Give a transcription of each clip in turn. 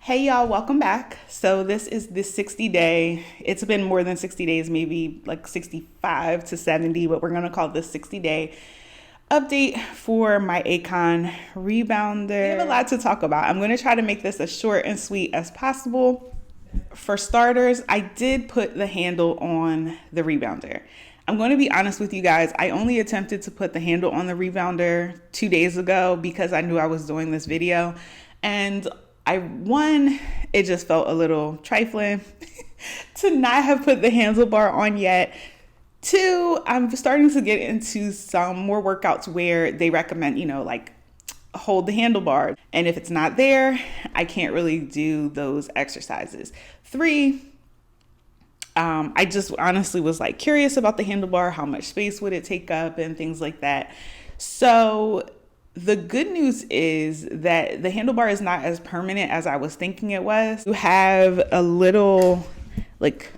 Hey y'all, welcome back. So this is the 60-day. It's been more than 60 days, maybe like 65 to 70, but we're going to call this 60-day update for my Acon rebounder. We have a lot to talk about. I'm going to try to make this as short and sweet as possible. For starters, I did put the handle on the rebounder. I'm going to be honest with you guys. I only attempted to put the handle on the rebounder 2 days ago because I knew I was doing this video. And it just felt a little trifling to not have put the handlebar on yet. Two, I'm starting to get into some more workouts where they recommend, like hold the handlebar. And if it's not there, I can't really do those exercises. Three, I just honestly was like curious about the handlebar, how much space would it take up and things like that. So the good news is that the handlebar is not as permanent as I was thinking it was. You have a little like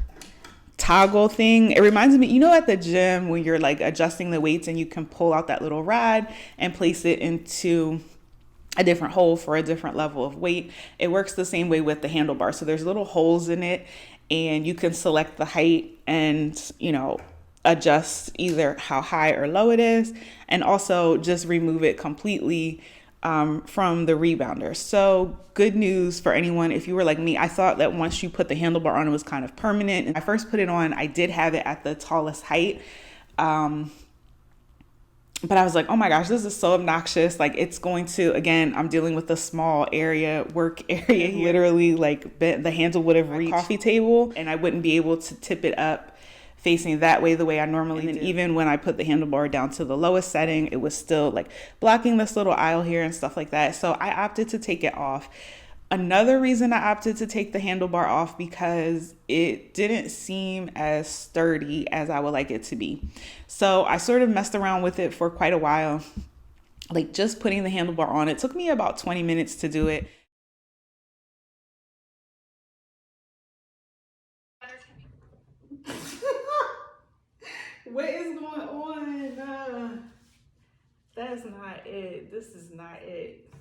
toggle thing. It reminds me, at the gym when you're like adjusting the weights and you can pull out that little rod and place it into a different hole for a different level of weight. It works the same way with the handlebar. So there's little holes in it and you can select the height and, adjust either how high or low it is, and also just remove it completely from the rebounder. So good news for anyone. If you were like me, I thought that once you put the handlebar on, it was kind of permanent. And I first put it on, I did have it at the tallest height. But I was like, oh my gosh, this is so obnoxious. Like it's going to, again, I'm dealing with a small work area here. Literally like the handle would have reached coffee table and I wouldn't be able to tip it up facing that way the way I normally do. Even when I put the handlebar down to the lowest setting, it was still like blocking this little aisle here and stuff like that. So I opted to take it off. Another reason I opted to take the handlebar off because it didn't seem as sturdy as I would like it to be. So I sort of messed around with it for quite a while, like just putting the handlebar on. It took me about 20 minutes to do it. What is going on? That's not it. This is not it.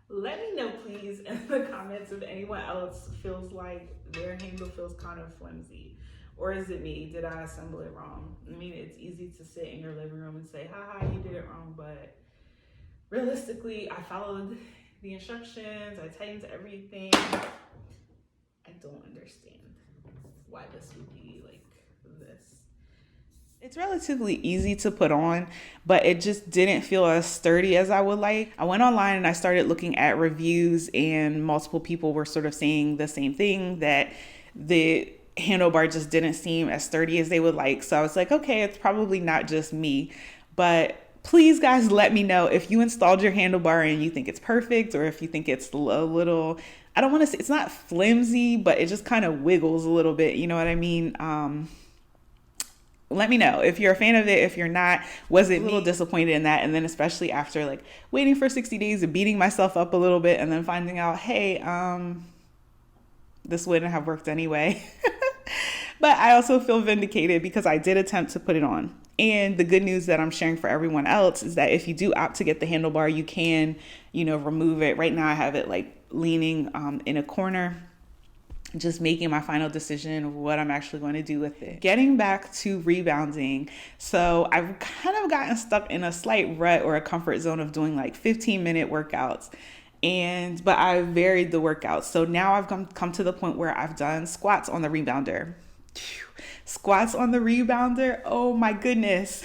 Let me know, please, in the comments if anyone else feels like their handle feels kind of flimsy. Or is it me? Did I assemble it wrong? I mean, it's easy to sit in your living room and say, haha, you did it wrong. But realistically, I followed the instructions. I tightened everything. I don't understand why this would be like this. It's relatively easy to put on, but it just didn't feel as sturdy as I would like. I went online and I started looking at reviews and multiple people were sort of saying the same thing, that the handlebar just didn't seem as sturdy as they would like. So I was like, okay, it's probably not just me. But please guys, let me know if you installed your handlebar and you think it's perfect, or if you think it's a little, I don't want to say it's not flimsy, but it just kind of wiggles a little bit. You know what I mean? Let me know if you're a fan of it. If you're not, was it a little disappointed in that? And then especially after like waiting for 60 days and beating myself up a little bit and then finding out, hey, this wouldn't have worked anyway. But I also feel vindicated because I did attempt to put it on. And the good news that I'm sharing for everyone else is that if you do opt to get the handlebar, you can, remove it. Right now I have it like leaning in a corner, just making my final decision of what I'm actually going to do with it. Getting back to rebounding. So I've kind of gotten stuck in a slight rut or a comfort zone of doing like 15-minute workouts. But I varied the workouts. So now I've come to the point where I've done squats on the rebounder. Squats on the rebounder, oh my goodness.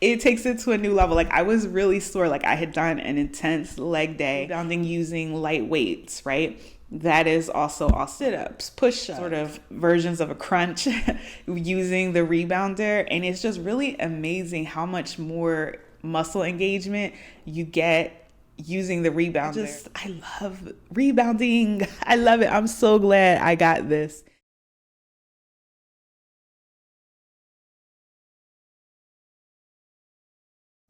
It takes it to a new level. Like I was really sore. Like I had done an intense leg day, rebounding using light weights, right? That is also all sit-ups, push-ups, sort of versions of a crunch using the rebounder. And it's just really amazing how much more muscle engagement you get using the rebounder. I love rebounding. I love it. I'm so glad I got this.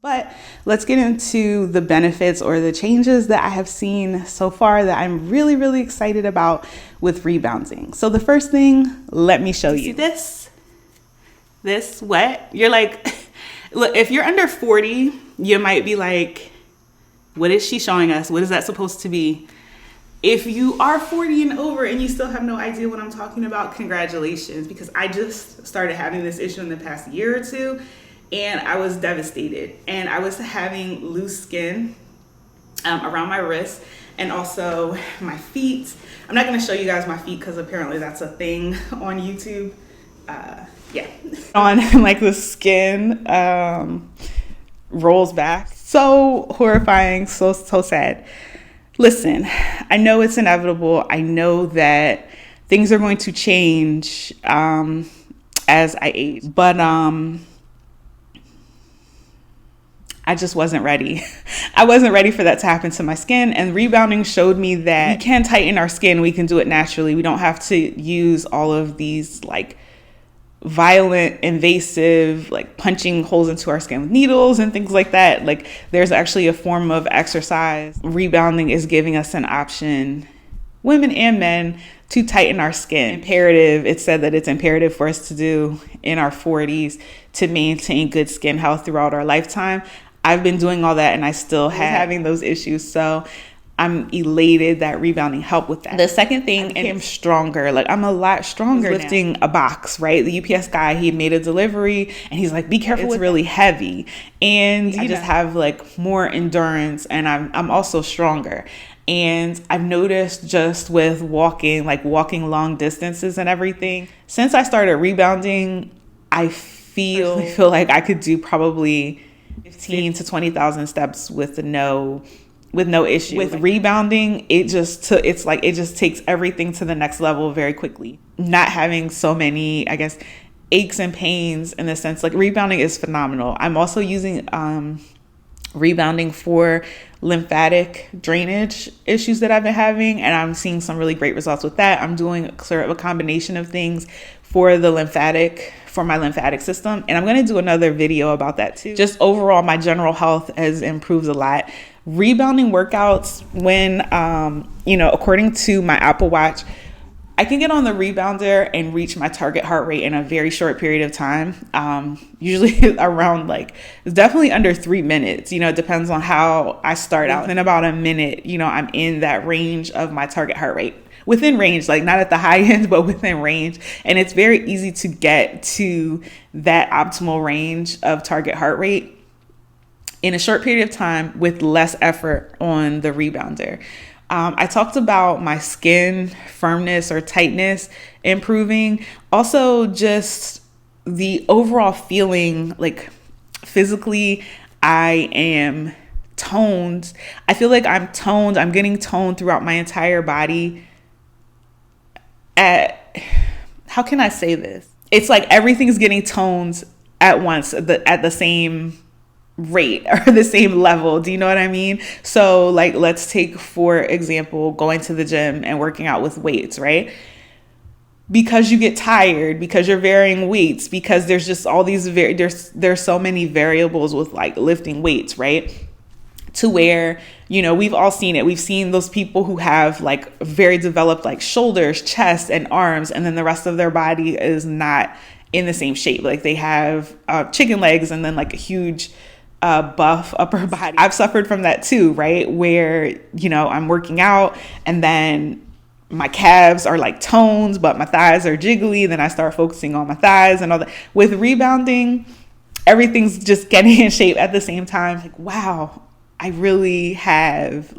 But let's get into the benefits or the changes that I have seen so far that I'm really, really excited about with rebounding. So the first thing, let me show you. See this? this wet. You're like, look, if you're under 40, you might be like, what is she showing us? What is that supposed to be? If you are 40 and over and you still have no idea what I'm talking about, congratulations, because I just started having this issue in the past year or two, and I was devastated. And I was having loose skin around my wrists and also my feet. I'm not going to show you guys my feet because apparently that's a thing on YouTube. Yeah. On like the skin rolls back. So horrifying, so sad. Listen, I know it's inevitable. I know that things are going to change as I age, but I just wasn't ready. I wasn't ready for that to happen to my skin, and rebounding showed me that we can tighten our skin. We can do it naturally. We don't have to use all of these like violent, invasive, like punching holes into our skin with needles and things like that. Like there's actually a form of exercise. Rebounding is giving us an option, women and men, to tighten our skin. Imperative, it said that it's imperative for us to do in our 40s to maintain good skin health throughout our lifetime. I've been doing all that and I still having those issues. So I'm elated that rebounding helped with that. The second thing, I became stronger. Like I'm a lot stronger lifting a box, right? The UPS guy, he made a delivery and he's like, be careful, it's really heavy. And I just have like more endurance, and I'm also stronger. And I've noticed just with walking long distances and everything, since I started rebounding, I feel like I could do probably 15 to 20,000 steps with no issue. With rebounding, it just takes everything to the next level very quickly. Not having so many, I guess, aches and pains in the sense, like rebounding is phenomenal. I'm also using rebounding for lymphatic drainage issues that I've been having, and I'm seeing some really great results with that. I'm doing sort of a combination of things for my lymphatic system, and I'm going to do another video about that too. Just overall, my general health has improved a lot. Rebounding workouts, when according to my Apple Watch, I can get on the rebounder and reach my target heart rate in a very short period of time. Usually around it's definitely under 3 minutes. It depends on how I start out. In about a minute, I'm in that range of my target heart rate. Within range, like not at the high end, but within range. And it's very easy to get to that optimal range of target heart rate in a short period of time with less effort on the rebounder. I talked about my skin firmness or tightness improving. Also, just the overall feeling, like physically, I am toned. I feel like I'm toned. I'm getting toned throughout my entire body. How can I say this? It's like everything's getting toned at once at the same rate or the same level. Do you know what I mean? So let's take, for example, going to the gym and working out with weights, right? Because you get tired, because you're varying weights, because there's just all these there's so many variables with lifting weights, right? To where, we've all seen it. We've seen those people who have very developed shoulders, chest, and arms, and then the rest of their body is not in the same shape. Like they have chicken legs and then a huge buff upper body. I've suffered from that too, right? Where, I'm working out and then my calves are toned, but my thighs are jiggly. Then I start focusing on my thighs and all that. With rebounding, everything's just getting in shape at the same time. Wow, I really have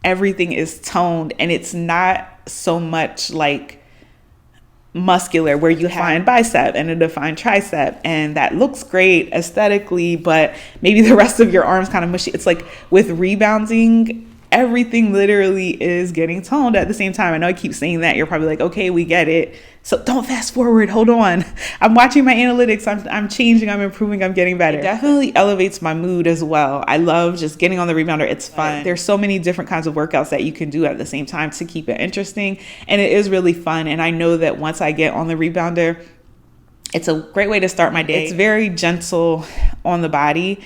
everything is toned, and it's not so much muscular where you have a bicep and a defined tricep, and that looks great aesthetically, but maybe the rest of your arm's kind of mushy. It's with rebounding, everything literally is getting toned at the same time. I know I keep saying that. You're probably okay, we get it. So don't fast forward. Hold on. I'm watching my analytics. I'm changing. I'm improving. I'm getting better. It definitely elevates my mood as well. I love just getting on the rebounder. It's fun. There's so many different kinds of workouts that you can do at the same time to keep it interesting. And it is really fun. And I know that once I get on the rebounder, it's a great way to start my day. It's very gentle on the body.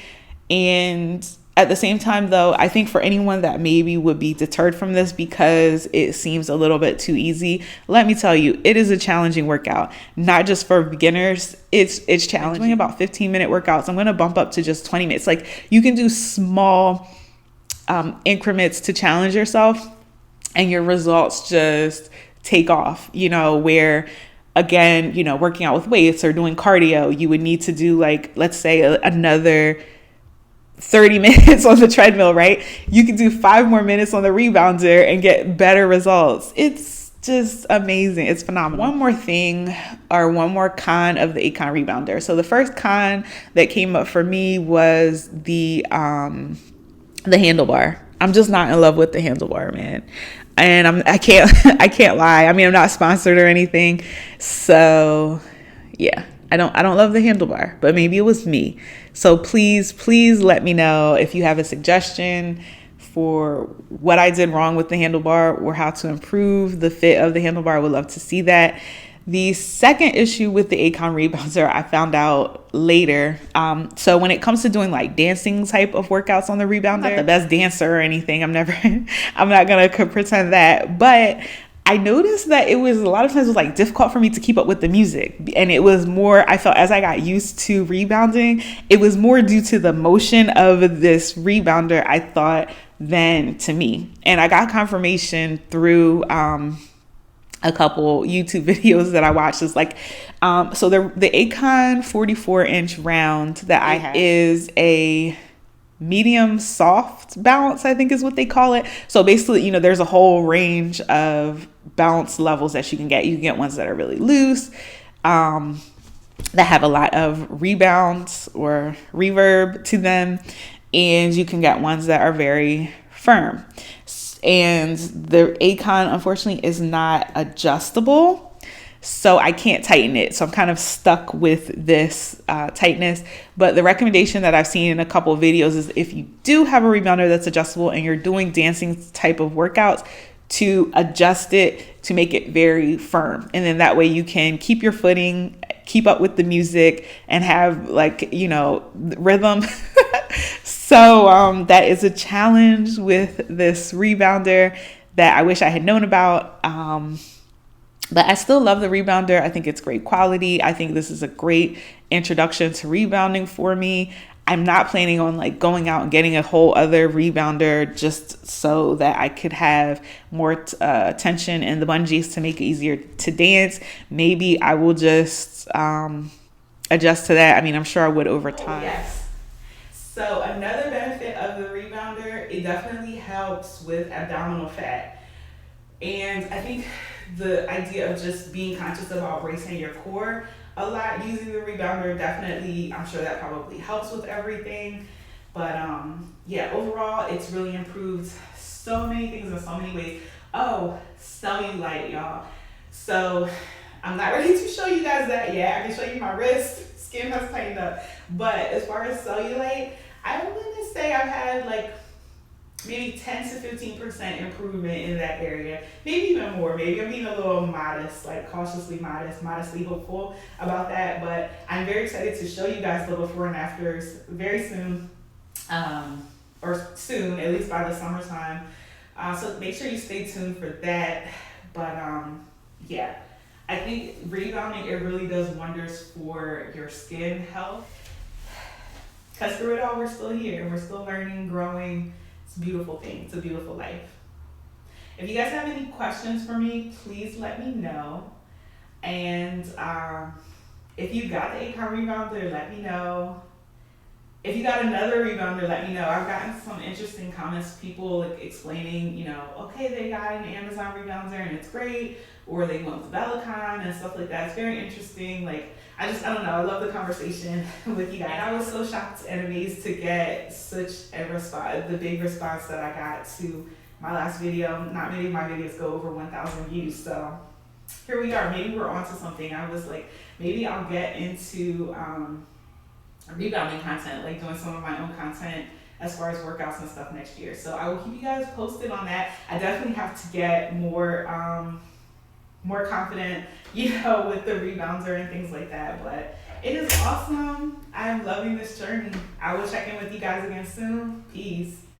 And At the same time, though, I think for anyone that maybe would be deterred from this because it seems a little bit too easy, let me tell you, it is a challenging workout. Not just for beginners, it's challenging. Doing about 15-minute workouts. I'm going to bump up to just 20 minutes. Like, you can do small increments to challenge yourself, and your results just take off. Where again, working out with weights or doing cardio, you would need to do, like, let's say another 30 minutes on the treadmill, right? You can do 5 more minutes on the rebounder and get better results. It's just amazing. It's phenomenal. One more thing, or one more con of the Acon rebounder. So the first con that came up for me was the handlebar. I'm just not in love with the handlebar, man. And I can't lie. I mean, I'm not sponsored or anything. So yeah, I don't love the handlebar, but maybe it was me. So please let me know if you have a suggestion for what I did wrong with the handlebar or how to improve the fit of the handlebar. I would love to see that. The second issue with the Acon rebounder, I found out later. So when it comes to doing like dancing type of workouts on the rebounder, I'm not the best dancer or anything. I'm not going to pretend that. But I noticed that it was a lot of times it was like difficult for me to keep up with the music. And it was more, I felt as I got used to rebounding, it was more due to the motion of this rebounder, I thought, than to me. And I got confirmation through a couple YouTube videos that I watched. Is like, so the Acon 44-inch round that I have is a medium soft balance, I think is what they call it. So basically, there's a whole range of balance levels that you can get. You can get ones that are really loose, that have a lot of rebounds or reverb to them, and you can get ones that are very firm. And the Acon, unfortunately, is not adjustable, so I can't tighten it. So I'm kind of stuck with this tightness. But the recommendation that I've seen in a couple of videos is if you do have a rebounder that's adjustable and you're doing dancing type of workouts, to adjust it to make it very firm. And then that way you can keep your footing, keep up with the music, and have rhythm. So that is a challenge with this rebounder that I wish I had known about. But I still love the rebounder. I think it's great quality. I think this is a great introduction to rebounding for me. I'm not planning on like going out and getting a whole other rebounder just so that I could have more tension in the bungees to make it easier to dance. Maybe I will just adjust to that. I mean, I'm sure I would over time. Yes. So another benefit of the rebounder, it definitely helps with abdominal fat. And I think the idea of just being conscious about bracing your core a lot using the rebounder, definitely, I'm sure that probably helps with everything. But yeah, overall, it's really improved so many things in so many ways. Oh, cellulite, y'all. So I'm not ready to show you guys that yet. I can show you my wrist. Skin has tightened up. But as far as cellulite, I'm going to say I've had like maybe 10 to 15% improvement in that area. Maybe even more. Maybe I'm being a little modest, like cautiously modest, modestly hopeful about that. But I'm very excited to show you guys the before and afters very soon. Or soon, at least by the summertime. So make sure you stay tuned for that. But yeah, I think rebounding, it really does wonders for your skin health. Because through it all, we're still here. We're still learning, growing. It's a beautiful thing. It's a beautiful life. If you guys have any questions for me, please let me know. And if you got the Acon rebounder, let me know. If you got another rebounder, let me know. I've gotten some interesting comments, people like explaining, okay, they got an Amazon rebounder and it's great, or they went with Acon and stuff like that. It's very interesting. Like, I don't know. I love the conversation with you guys. And I was so shocked and amazed to get such a response, the big response that I got to my last video. Not many of my videos go over 1,000 views. So here we are. Maybe we're onto something. I was like, maybe I'll get into rebounding content, like doing some of my own content as far as workouts and stuff next year. So I will keep you guys posted on that. I definitely have to get more confident, with the rebounder and things like that. But It is awesome. I'm loving this journey. I will check in with you guys again soon. Peace.